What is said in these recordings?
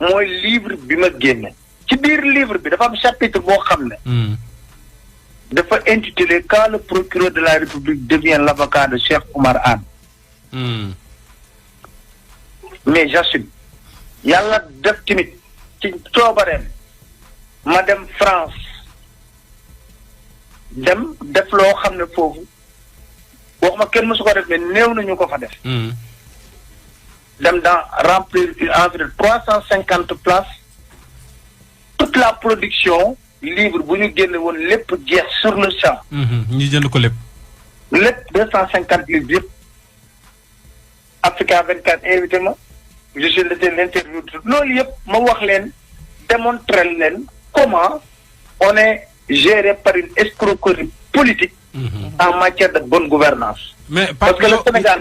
mooy livre bi ma génne. ci biir livre bi dafa am chapitre boo xam ne. dafa intitulé quand le procureur de la République devient l'avocat de Cheikh Oumar Anne. mais j'assume. yàlla def tamit ci coobareem ma dem France dem def loo xam ne foofu wax ma kenn mësu ko def mais néew nañu ko fa def. dem dans remplir environ 350 places toute la production livre bu ñu génne woon lépp jeex sur le champ. ñu jënd ko lépp. lépp 250 livres yëpp. Africa 24 invité ma. je suis l'interview loolu yëpp ma wax leen démontrer leen comment on est géré par une escroquerie politique. en matière de bonne gouvernance mais parce que le Sénégal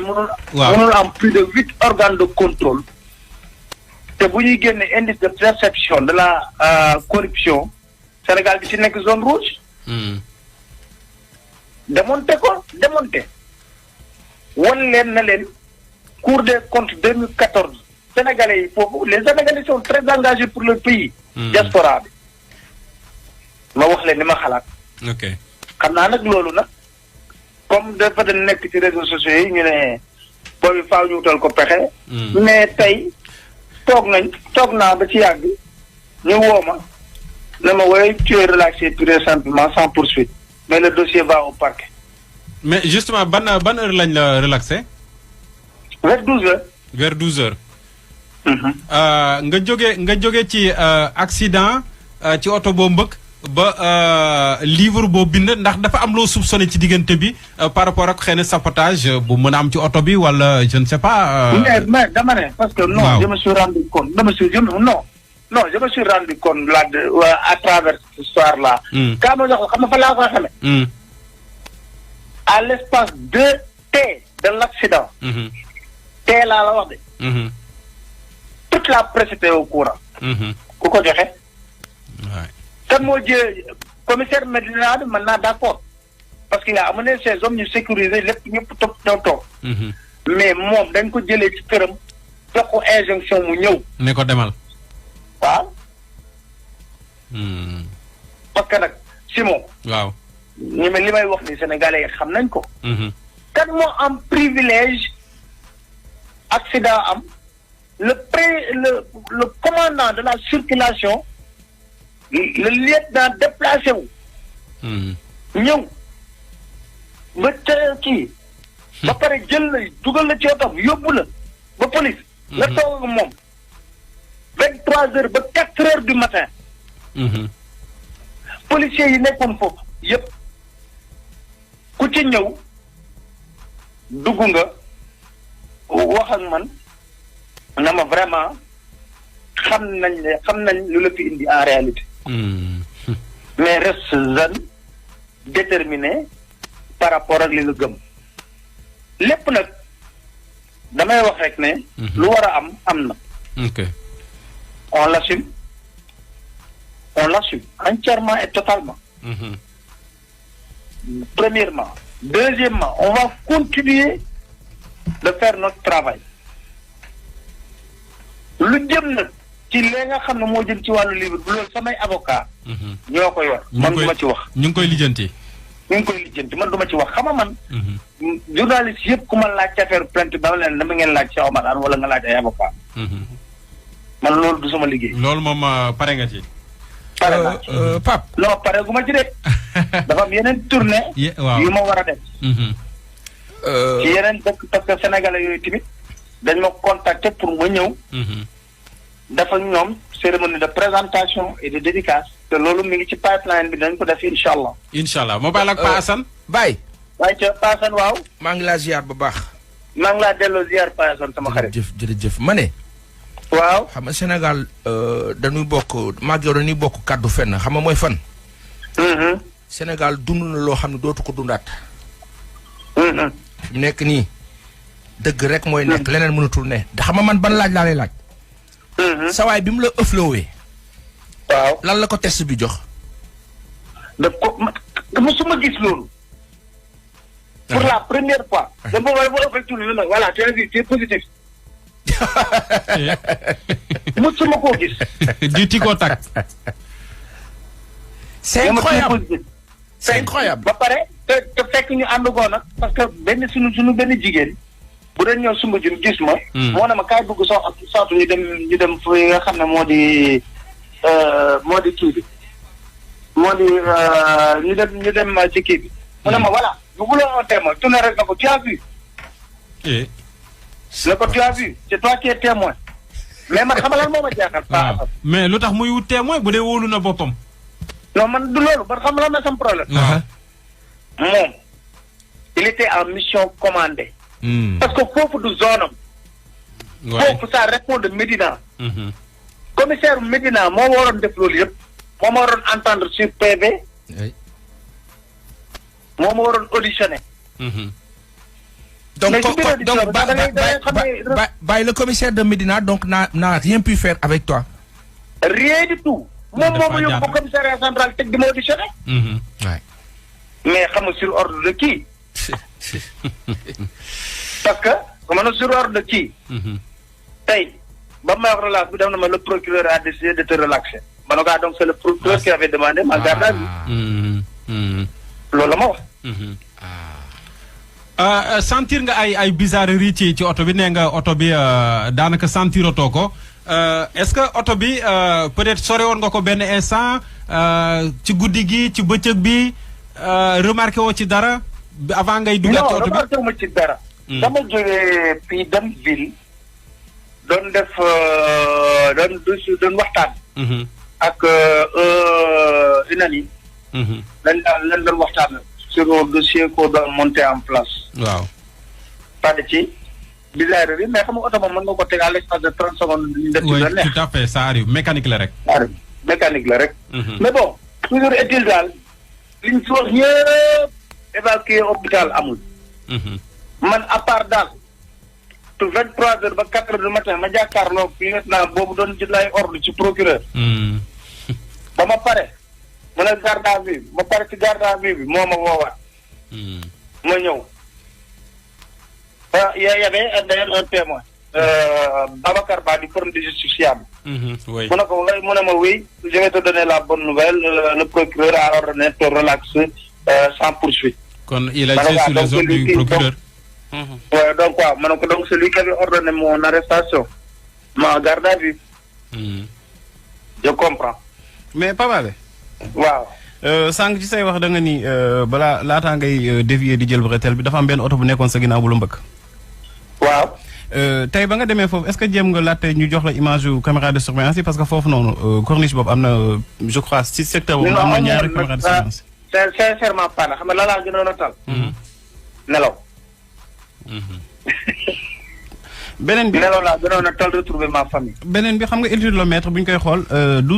mënul am plus de 8 organes de contrôle te bu ñuy génne indice de perception de la corruption Sénégal bi ci nekk zone rouge. démonté ko démonté wan leen na leen Cour des comptes 2014 Sénégalais yi foofu les Sénégalais sont très engagés pour le pays. diaspora bi ma wax leen ni ma xalaat. ok xam naa nag loolu nag comme dafa da nekk ci réseaux sociaux yi ñu ne boobu faaw ñu wutal ko pexe. mais tey toog naa ba ci yàgg ñu woo ma ne ma woy tu es relaxé pur et simplement sans poursuite mais le dossier va au parquet. mais justement ban heure lañ la relaxé. vers 12 heures. vers 12 heures. nga jóge ci accident ci oto boo mbëkk ba livre boo bind ndax dafa am loo soupçonné ci diggante bi par rapport ak xëy na sabotage bu mën a am ci oto bi wala je ne sais pas. mais dama ne parce que non je me suis rendu compte je me suis rendu compte là à travers cette histoire là. kaa ma jox xam nga fa laa koy xamee. à l'espace de T de l'accident. T laa la wax de. toute la presse était au courant. ku ko joxe. kan moo jëlee commissaire Medina bi mën naa d'accord parce qu'il a amené ses hommes ñu sécuriser lépp ñëpp toog. mais moom dañ ko jëlee ci këram jox ko injonction mu ñëw. ne ko demal. waaw. parce que nag Simon. waaw. li may wax ni Sénégalais yi xam nañ ko. kan moo am privilège accident am le commandant de la circulation. le lieutenant déplacé wu. ñëw ba kii. ba pare jël la dugal la ci oto yóbbu la ba police. nga toog ak moom 23h ba 4h du matin. policiers yi nekkoon foofu yëpp ku ci ñëw dugg nga wax ak man na ma vraiment xam nañ lu la fi indi en réalité. mais reste zen déterminé par rapport ak li nga gëm lépp nag damay wax rek ne. lu war a am na. ok on l'assume entièrement et totalement. Premièrement. Deuxièmement, on va continuer de faire notre travail. lu jëm nag ci li nga xam ne moo jëm ci wàllu livre bu loolu samay avocat ñoo ko yor man du ma ci wax. ñu ngi koy lijjanti. man du ma ci wax xam nga man. journaliste yëpp ku ma laaj ci affaire plainte dama leen dama ngeen laaj Cheikh Oumar Anne wala nga laaj ay avocat. man loolu du sama liggéey. loolu moom pare nga ci. pare naa ci Pape. non pare gu ma ci de. dafa am yeneen tournée. yu ma war a def. ci yeneen dëkk parce que sénégalais yooyu tamit dañ ma contacter pour ma ñëw. dafa ñoom cérémonie de présentation et de dédicace. te loolu mi ngi ci pipeline bi dañ ko def incha allah. incha allah moo bàyyi la ak Pa Assane. Baye. waaye ca Pa Assane waaw. maa ngi laa ziar bu baax. maa ngi laa delloo ziar Pa Assane sama xarit. jërëjëf ma ne. waaw xam nga Sénégal dañuy bokk maag yow dañuy bokk kàddu fenn xam nga mooy fan. Sénégal dund na loo xam ne dootu ko dundaat. fi mu nekk nii dëgg rek mooy nekk leneen mënatul ne da xam nga man ban laaj laa lay laaj. sawaay bi mu la ëflowee. waaw lan la ko test bi jox. daf ko musuma gis loolu. pour la première fois. dama war a effectuer voilà tu as vu tu es positif. musuma koo gis. du tico tac. c'est incroyable c'est incroyable. ba pare te fekk ñu ànd koo nag parce que benn suñu benn jigéen bu doon ñëw sumba jun gis ma. moo ne ma kaay dugg soxatu ñu dem fi nga xam ne moo di kii bi moo di ñu dem ci kii bi. mu ne ma voilà vous voulez un témoin tu ne rek na ko tu as vu. ne ko tu as vu c'est toi qui es témoin. mais man xam nga lan moo ma jaaxal. waaw mais lu tax muy wut témoin bu dee wóolu na boppam. non man du loolu man xam nga lan na sama problème. moom il était en mission commandée. parce que foofu du zone am. foofu ça répond de Médina. commissaire Médina moo waroon def loolu yëpp. moo ma waroon entendre sur PV. moo ma waroon auditionné. donc le commissaire de Médina donc n'a rien pu faire avec toi. rien du tout. moom moo ma yóbbu commissariat central teg di ma auditionné. mais xam nga sur ordre de qui. parce que comme na sur ordre de qui. tey ba ma wax relâche bi def na ma le procureur a décidé de te relaxer. ma ne ko donc c'est le procureur qui avait demandé ma garde à vue. loolu la ma wax. sentir nga ay bizarrerie ci oto bi nee nga oto bi daanaka sentirotoo ko est-ce que oto bi peut-être sore woon nga ko benn instant ci guddi gi ci bëccëg bi remarqué woo ci dara avant ngay duggaat ci oto bi. non remarqué wu ma ci dara. dama jógee fii dem ville doon def doon waxtaan. ak une amie. lan doon waxtaan. sur le dossier qu'on doit monter en place. waaw. pas de ci bizarrerie mais xam nga oto moom mën nga ko teg à l'espace de 30 secondes. ñu def ci la neex tout à fait ça arrive mécanique la rek. mécanique la rek. mais bon toujours est-il daal li ñu fi wax ñëpp évacué hôpital amul. man à part daal te 23 heures ba 4 heures du matin ma jàkkaarloo lieutenant boobu doon jël ay ordre ci procureur. ba ma pare. mu ne garde à vue ma pare ci garde à vue bi moo ma woowaat. ma ñëw. y avait d'ailleurs un témoin. Babacar Ba du Forum du Justiciable. oui mu ne ko mu ne ma oui je vais te donner la bonne nouvelle le procureur a ordonné te relaxer sans poursuite. kon il a été sous les ordres du procureur. Ouais, donc waaw ma ne ko donc c'est lui qui avait ordonné mon arrestation ma garde à vue. Je comprends. mais Papa Alé. waaw. sànq ci say wax da nga ni balaa laataa ngay dévier di jël bretel bi dafa am benn oto bu nekkoon sa ginnaaw bu la mbëkk. waaw. tey ba nga demee foofu est-ce que jéem nga laajte ñu jox la image yu caméra de surveillance yi parce que foofu noonu corniche boobu am na je crois ci secteur boobu am na ñaari caméra de surveillance. sincèrement pas xam nga la laa gënoon a tal. nelaw. beneen bi nelaw laa gënoon a tal retrouver ma famille. beneen bi xam nga éthylomètre bu ñu koy xool du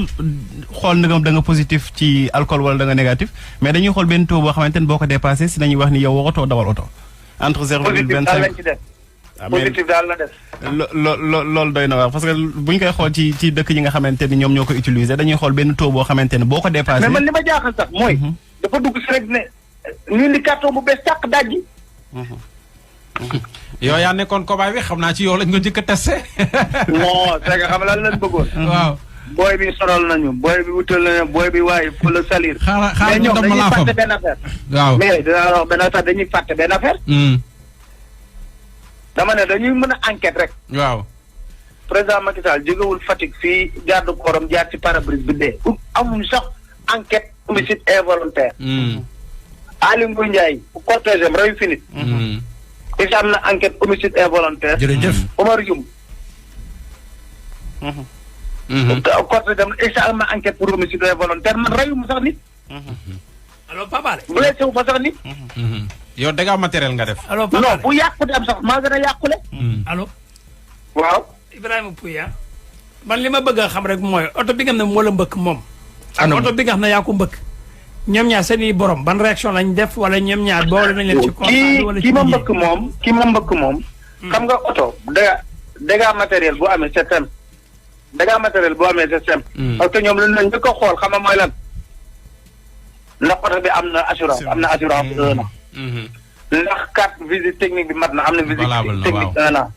xool ndegam da nga positif ci alcool wala da nga négatif mais dañuy xool benn taux boo xamante ne boo ko dépassé si dañuy wax ni yow waratoo dawal oto. entre 0,25 positif daal la def. loolu doy na waar parce que bu ñu koy xool ci dëkk yi nga xamante ni ñoom ñoo ko utiliser dañuy xool benn taux boo xamante ne boo ko dépassé. mais man li ma jaaxal sax mooy. dafa dugg si rek ne ñu indi carton bu bees sàq dajji. yow yaa nekkoon cobaye bi xam naa ci yow lañ ko njëkk a testé. non c'est que xam lan lañ bëggoon. waaw. booy bi sonal nañu booy bi wutal nañu booy bi waaye fu la salir. xaaral ñu dem laa fam mais ñoom dañuy fàtte benn affaire. waaw mais dinaa wax benn affaire dañuy fàtte benn affaire. dama ne dañuy mën a enquête rek. waaw. président Macky Sall jógewul Fatick fii jaar du korom jaar ci pare-brise bi dee. amuñu sax enquête homicide involontaire. Aly Ngouille Ndiaye cortège am reyu fi nit. is am na enquête homicide involontaire. jërëjëf Omar Youm. cortège am is am na enquête pour homicide involontaire man reyu mu sax nit. allo Papa Alé. blessé wu fa sax nit. yow dégâts matériel nga def. allo Papa non Alé. bu yàqu di am sax maa gën a yàqule. allo. waaw. Ibrahima Pouya. man li ma bëgg a xam rek mooy oto bi nga xam ne moo la mbëkk moom. ak Anam. oto bi nga xam ne yaa ko mbëkk. ñoom ñaar seen i borom ban réaction lañ def wala ñoom ñaar boole nañ leen ci contrat wala ci ki ma liggéey. mbëkk moom ki ma mbëkk moom. xam nga oto dégâts matériel bu amee c'est simple. dégâts matériel bu amee c'est simple. parce que ñoom lu ñu njëkk a xool xam nga mooy lan. ndax oto bi am na assurance am na assurance 1 an. ndax carte visite technique bi mat na am na visite Valable na, technique waaw. 1 an.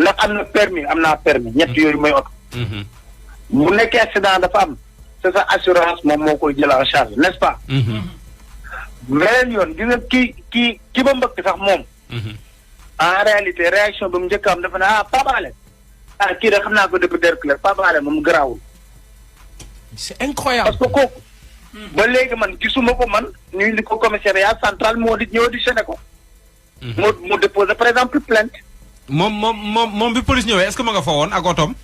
ndax am na permis am naa permis ñett yooyu mooy oto. bu nekkee accident dafa am c'est sa assurance moom moo koy jël en charge n'est-ce pas. beneen yoon gis nga ki ba mbëkk sax moom. en réalité réaction bi mu njëkk am dafa ne Pape Alé kii de xam naa ko depuis Derklé Pape Alé moom garaawul. c'est incroyable. parce que kooku. ba léegi man gisuma ko man ñu indi ko commissariat central moo di ñëw di séné ko. mu déposé par exemple plainte. moom bi police ñëwee est-ce que ma nga fa woon ak otoom.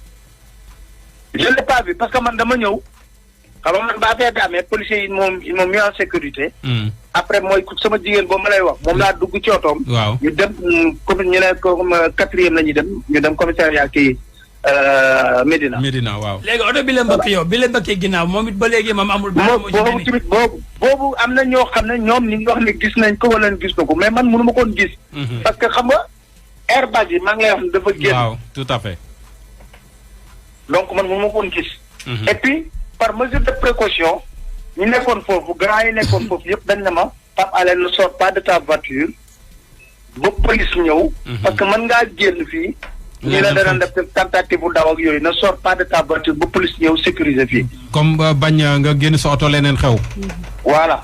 je l'ai pas vu parce que man dama ñëw xam nga man ba affaire bi amee policiers yi moom ils m'ont mis en sécurité. après mooy sama jigéen boobu ma lay wax moom laa dugg ci otoom. waaw ñu dem commune ñu ne comme 4e la ñuy dem ñu dem commissariat kii Médina. waaw. léegi oto bi la mbëkk yow bi la mbëkkee ginnaaw moom it ba léegi moom amul. boobu tamit boobu am na ñoo xam ne ñoom ñu ngi wax ne gis nañ ko wala gis na ko mais man mënu ma koon gis. parce que xam nga airbag yi maa ngi lay wax dafa génn. waaw tout à fait. donc man mënu ma koon gis. et puis par mesure de précaution ñu nekkoon foofu grand yi nekkoon foofu yëpp dañ ne ma Pape Alé ne sors pas de ta voiture ba police ñëw. parce que mën ngaa génn fii. ñu la dana def tentative bu daw ak yooyu ne sors pas de ta voiture ba police ñëw sécuriser fii. comme bañ nga génn sa oto leneen xew. voilà.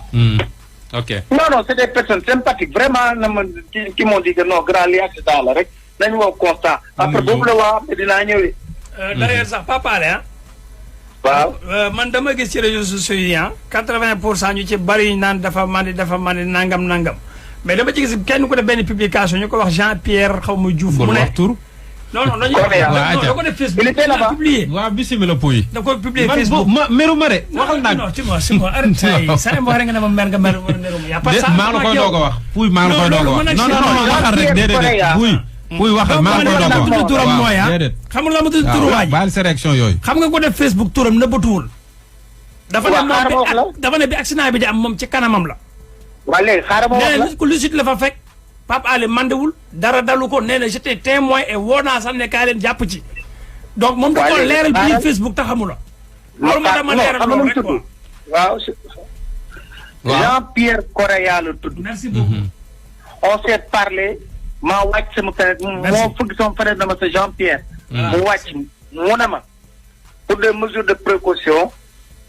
ok. non c'est des personnes sympathiques vraiment na ma qui m'ont dit que non grand li accident la rek nañu woo constat. après boobu la waa dinaa ñëwee. d'ailleurs sax Pape Alé waaw man dama gis ci réseaux sociaux yi 80% ñu ci bari naan dafa mandi nangam mais dama ci gis kenn ku def benn publication ñu ko wax Jean-Pierre xaw ma Diouf. mu ne tur. non dañuy da ko def Facebook. il était là-bas publié. waaw bisimilah Pouy. da ko publié Facebook meru ma de. waxal naa non c'est moi arrête saa yi ma wax nga ne ma mer nga mer maa la koy doog a wax. Pouy maa la koy doog a wax non waxal rek déedéet Pouy waxal maa la koy doog a wax tudd turam mooy déedéet. xam nga ma tudd turu waaj baal sa réaction yooyu. xam nga ko def Facebook turam nëbbatuwul. dafa ne bi accident bi di am moom ci kanamam la. waa léegi xaaral ma wax la nee na lu sit la fa fekk Pape Alé mandewul dara dalu ko nee na j'étais témoin et woo naa sax ne kaa leen jàpp ci. donc moom da ko leeral biir Facebook te xamu la. loolu moo tax ma leeral loolu rek quoi. waaw Jean-Pierre Correa la tudd. merci beaucoup. on s'est parlé maa wàcc sama fenêtre. moo fëgg sama fenêtre dama sa Jean-Pierre. mu wàcc mu ne ma pour des mesures de précaution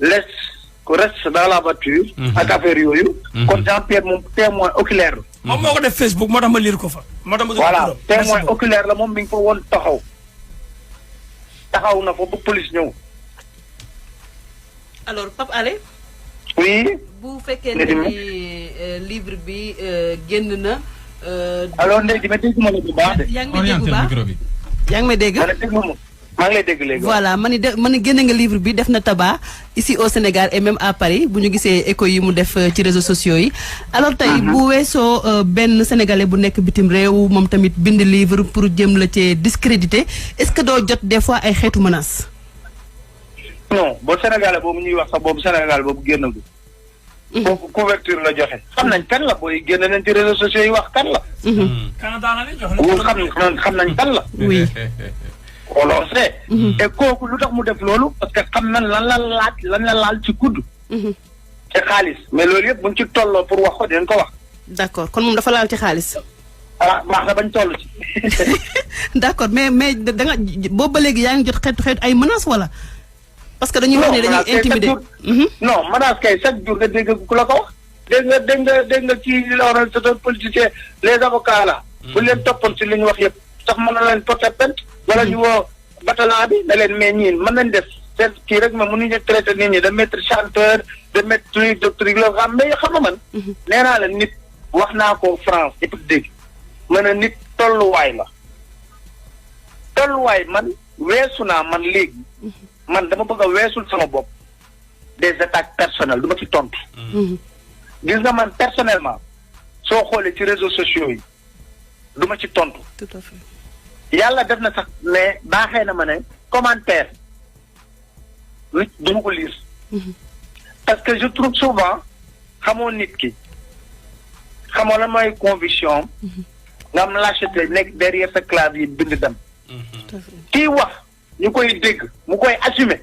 reste dans la voiture. ak affaire yooyu. kon Jean-Pierre moom témoin oculaire la. moom moo ko def Facebook moo tax ma lire ko fa. moo tax ma voilà témoin oculaire la moom mi ngi fa woon taxaw na fa ba police ñëw. alors Pape Alé. oui. bu fekkee ne ni livre bi génn na. alors Ndeye Diagne dégg ma la bu baax de. yaa ngi may dégg bu baax yaa ngi may dégg. maa ngi lay dégg léegi. voilà ma ni génne nga livre bi def na tabac ici au Sénégal et même à Paris bu ñu gisee écho yi mu def ci réseaux sociaux yi. alors tey bu weesoo benn sénégalais bu nekk bitim réew moom tamit bind livre pour jëm la cee discréditer est-ce que doo jot des fois ay xeetu menaces. non boo sénégalais boobu ñuy wax sax boobu sénégalais boobu génnagul. boobu couverture la joxe. xam nañ kan la booy génn nañ ci réseaux sociaux yi wax kan la. Canada la jox xam nañ kan la. oui. on le sait. et kooku lu tax mu def loolu parce que xam nañ lan la laal ci kudd. ci xaalis mais loolu yëpp buñ ci tolloo pour wax ko dinañ ko wax. d'accord kon moom dafa laal ci xaalis. baax na bañ toll ci. d'accord mais da nga boobu ba léegi yaa ngi jot xeetu ay menaces wala. parce que dañuy wax ne dañuy intimider. non menace kay chaque jour nga dégg ku la ko wax. dégg nga ci li la waroon c'est un politicien les avocats là. bu leen toppoon ci li ñu wax yëpp sax mën na leen porter plainte wala ñu woo batalan bi da leen mais ñiin mën nañ def seen kii rek mais mënuñu traité nit ñi de maître chanteur de maître truc de truc la xam mais xam nga man. nee naa la nit wax naa ko France yëpp dégg ma ne nit tolluwaay la tolluwaay man weesu naa man léegi. man dama bëgg a weesul sama bopp des attaques personnelles du ma ci tontu. gis nga man personnellement soo xoolee ci réseaux sociaux yi du ma ci tontu. tout à fait. yàlla def na sax mais baaxee na ma ne commentaire nit du ma ko lire. parce que je trouve souvent xamoo nit ki xamoo lan mooy conviction nga am lâcheté nekk derrière sa clavier bind dem. kii wax. ñu koy dégg mu koy assumer.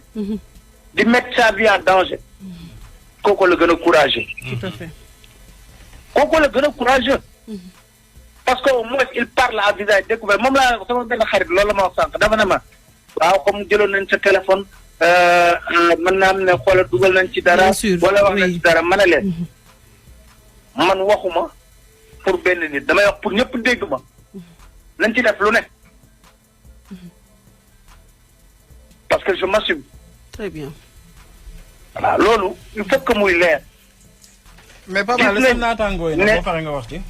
di mettre sa vie en danger. kooku la gën a courageux. tout à fait. kooku la gën a courageux. parce que au moins il parle à visage découvert moom laa sama benn xarit loolu la ma wax sànq dafa ne ma waaw comme jëloon nañ sa téléphone mën naa am ne xoolal dugal nañ ci dara wala wax nañ ci dara mën a leen man waxuma pour benn nit damay wax pour ñëpp dégg ma nañ ci def lu ne parce que je m'assume. Très bien. Voilà loolu il faut que muy leer. mais Papa la sa naataangoo yi nag boo pare nga wax ci.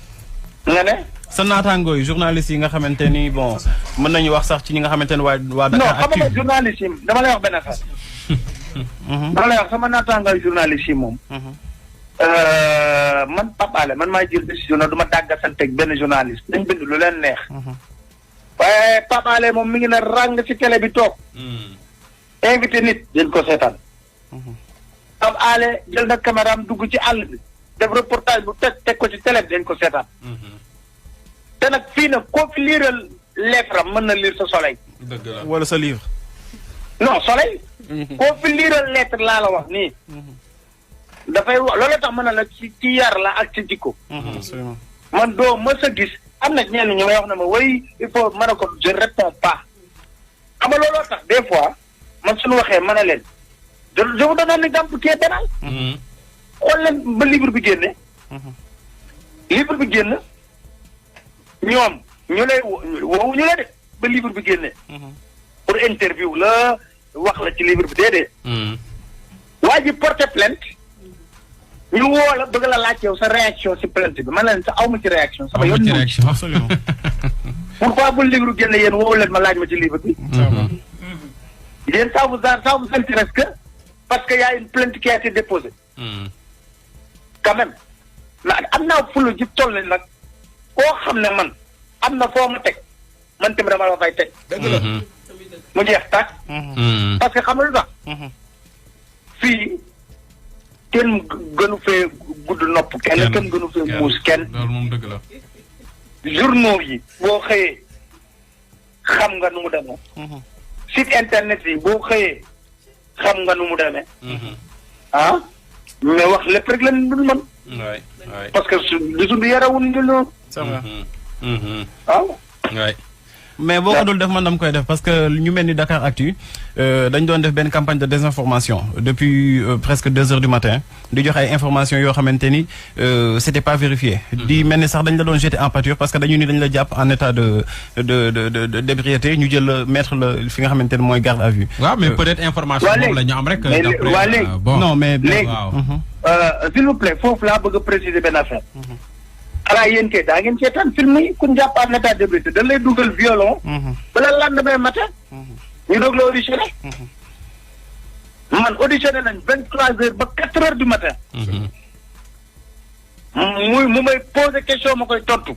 nga ne. sa naataangoo yi journaliste yi nga xamante ni bon mën nañu wax sax ci ñi nga xamante ni waa Dakar non xam nga journaliste yi dama lay wax benn affaire. dama lay wax sama naataangoo journaliste yi moom. man Pape Alé man maa jël décision na du ma dàggasanteeg benn journaliste dañ bind lu leen neex. waaye Pape Alé moom mi ngi ne ràng ci télé bi toog. invité nit dañ ko seetaan. Pape Alé jël na caméra am dugg ci àll bi def reportage bu teg ko ci télé bi dañ ko seetaan. te nag fii nag koo fi liiral lettre am mën na lire sa soleil. dëgg la wala sa livre. non soleil. koo fi liiral lettre laa la wax nii. dafay wax loolu tax mën na la ci yar la ak ci jikko. man doo mës a gis am na ñenn ñu may wax na ma way il faut mën a ko je réponds pas. xam nga looloo tax des fois man suñu waxee mën a leen je vous donne un exemple qui est banal. xool leen ba livre bi génne. livre bi génn ñoom ñu lay woowu ñu la de ba livre bi génne. pour interview la wax la ci livre bi déedéet. waa ji porté plainte ñu woo la bëgg la laaj yow sa réaction ci plainte bi man leen sa awma ci réaction. sama yoon ci réaction absolument. pourquoi bu livre génne yéen woowu leen ma laaj ma ci livre bi. yéen ça vous intéresse que parce que y a une plainte qui a été déposée. quand même mais am naa fulu ji toll ni nag koo xam ne man am na foo ma teg man tamit dama la fay teg. dëgg la mu jeex tàkk. parce que xam nga lu tax. fii kenn gënu fee gudd nopp kenn gënu fee muus kenn. loolu moom dëgg la. journaux yi boo xëyee xam nga nu mu demee. site internet yi boo xëyee xam nga nu mu demee. ah mais wax lépp rek lañ dul mën. waay waay parce que li suñu yarawul ñu noonu. c'est vrai. waaw. waay. mais boo ko dul def man dama koy def parce que ñu mel ni Dakar Actu dañ doon def benn campagne de désinformation depuis presque 2 heures du matin di joxe ay informations yoo xamante ni c'était pas vérifié. di mel ni sax dañ la doon jeter en pâture parce que dañu ni dañ la jàpp en état de d'ébriété ñu jël la mettre la fi nga xamante ni mooy garde à vue. waaw mais peut-être information boobu la ñu am rek. léegi bon non mais léegi s'il vous plaît foofu laa bëgg a préciser benn affaire. xanaa yéen kay daa ngeen seetaan film yi ku ñu jàpp en état d'ébriété dañ lay dugal violon. bala lendemain matin. ñu doog la auditionné. man auditionné nañ 23h ba 4h du matin. mu may poser question ma koy tontu.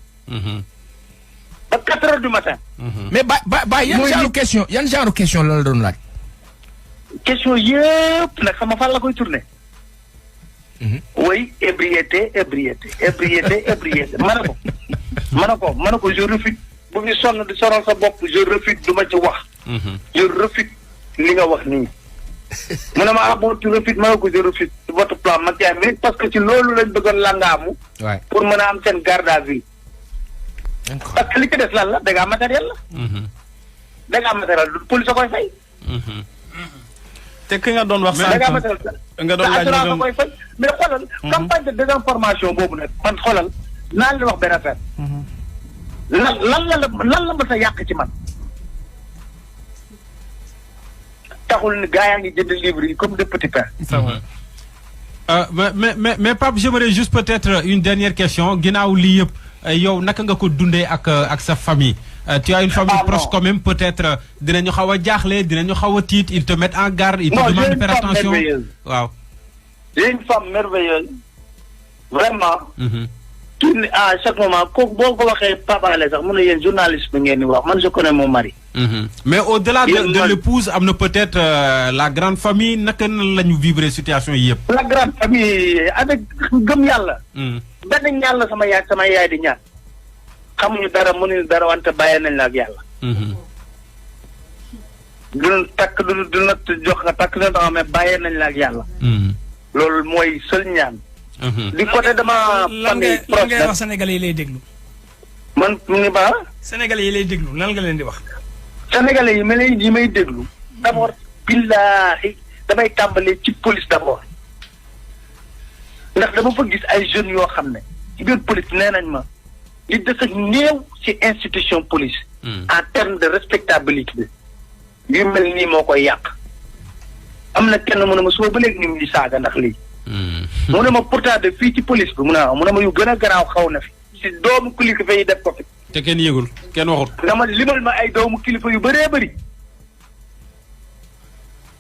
ba 4h du matin. mais ba yan genre question la doon laaj. question yëpp nag xam nga fan la koy tourné. oui ébriété ma ne ko je refuse bu fi sonn di sonal sa bopp je refuse du ma ci wax. je refuse li nga wax nii. mu ne ma bon tu refuses ma ne ko je refuse votre plan Machiavélique parce que ci loolu lañ bëggoon langaamu. pour mën a am seen garde à vue. parce que li ci des lan la dégâts matériel la. dégâts matériel du police a koy fay. te ki nga doon wax sànq nga doon laaj assurance koy fay mais xoolal campagne de désinformation boobu nag man xoolal naa leen wax benn affaire lan la ma sa yàq ci man taxul ni gaa yaa ngi jënd livre yi comme de petits pains. mais Pape j'aimerais juste peut-être une dernière question ginnaaw lii yëpp yow naka nga ko dundee ak sa famille. Tu as une famille proche quand même peut-être dinañu xaw a jaaxle dinañu xaw a tiit ils te mettent en garde ils te demandent de faire attention waaw. j'ai une femme merveilleuse vraiment. kii à chaque moment kooku boo ko waxee Pape Alé sax mu ne yéen journaliste bi ngeen di wax man je connais mon mari. mais au-delà de l'épouse am na peut-être la grande famille naka la ñu vivre situation yi yëpp. la grande famille avec gëm yàlla. benn ñaan la sama yaay di ñaan. xamuñu dara mënuñu dara wante bàyyee nañ la ak yàlla. du takk du na jox nga takk na dama mais bàyyee nañ la ak yàlla. loolu mooy seul ñaan. di côté dama. famille proche lan ngay wax sénégalais yi lay déglu. man mu ngi ba. sénégalais yi lay déglu lan nga leen di wax. sénégalais yi may déglu d'abord billaahi damay tàmbalee ci police d'abord ndax dama fa gis ay jeunes yoo xam ne ci biir police nee nañ ma li des ak néew ci institution police. en termes de respectabilité yu mel nii moo koy yàq. am na kenn mu ne ma suba ba léegi ñu ngi saaga ndax lii. mu ne ma pourtant de fii ci police bi mu ne ma yu gën a garaaw xaw na fi. ci doomu kilifa yi def ko fi. te kenn yëgul kenn waxut. dama limal ma ay doomu kilifa yu bëree bëri.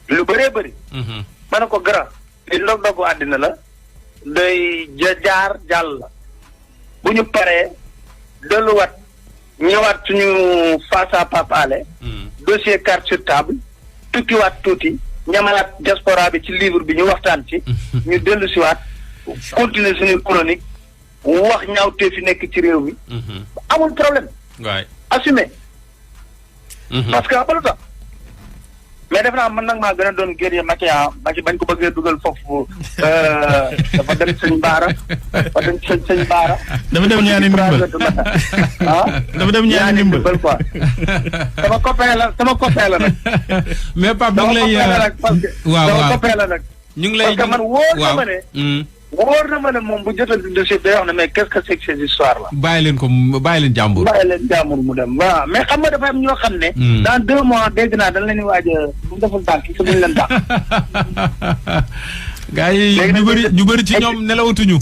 lu bëree bëri. ma ne ko grand li ndog-ndogu àddina la. day jaar jàll la. bu ñu paree delluwaat ñëwaat suñu face à Pape Alé. dossier carte sur table. tukkiwaat tuuti. ñamalaat diaspora bi ci livre bi ñu waxtaan ci. ñu dellu siwaat continuer suñu chronique. wax ñaawtee fi nekk ci réew mi. amul problème. waay assumé. parce que abalu tax mais def naa man nag maa gën a doon guerrier Machian bañ ko bëggee dugal foofu dafa dem sëñ Baara dafa dem sëñ Baara. dafa dem ñaani ndimbal dafa dem ñaani ndimbal quoi. sama copain la nag. mais Pape ñu ngi lay waaw sama copain la nag. ñu ngi lay parce que man wóor na ma ne moom bu jotal dossier day wax ne mais qu'est-ce que c'est que ces histoires là. bàyyi leen jàmbur. mu dem waaw mais xam nga dafa am ñoo xam ne. dans 2 mois dégg naa dañ leen di waaj a bu deful tànk yi buñ leen tànk. gars yi ñu bëri ci ñoom nelawatuñu.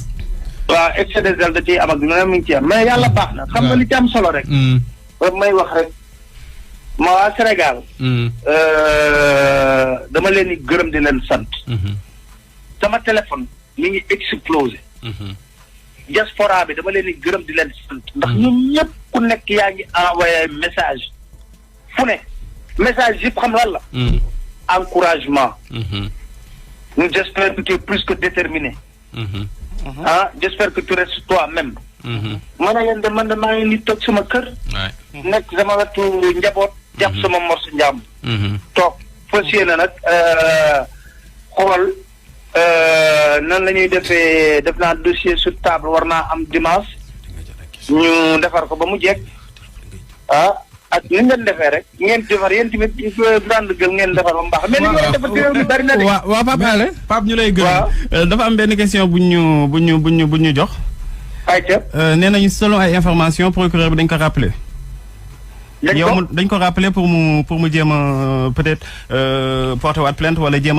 waaw excès de zèle da ciy am ak lu ne mi ngi ci am mais yàlla baax na. xam nga li ci am solo rek. may wax rek ma waa Sénégal. dama leen di gërëm di leen sant. sama téléphone mi ngi explosé. diaspora bi dama leen di gërëm di leen sant. ndax ñun ñëpp ku nekk yaa ngi envoyé message. fu ne message yëpp xam lan la. encouragement. j'espère que tu es plus que déterminé. J'espère que tu restes toi-même. ma ne leen de man de maa ngi nii toog sama kër. nekk sama wetu njaboot. jàpp sama morsu njàmm. toog fas yéene nag xool. nan la ñuy defee def naa dossier sur table war naa am dimanche ñu defar ko ba mu jekk ak ni ngeen defee rek ngeen defar yéen tamit grande gueule ngeen defar ba mu baax. mais li ngeen defar ci réew mi bari na de. waaw Pape Alé Pape ñu lay gërëm. dafa am benn question bu ñu jox. ayca. nee nañu selon ay information procureur bi dañ ko rappelé. dañ ko rappelé pour mu jéem a peut-être porter waat plainte wala jéem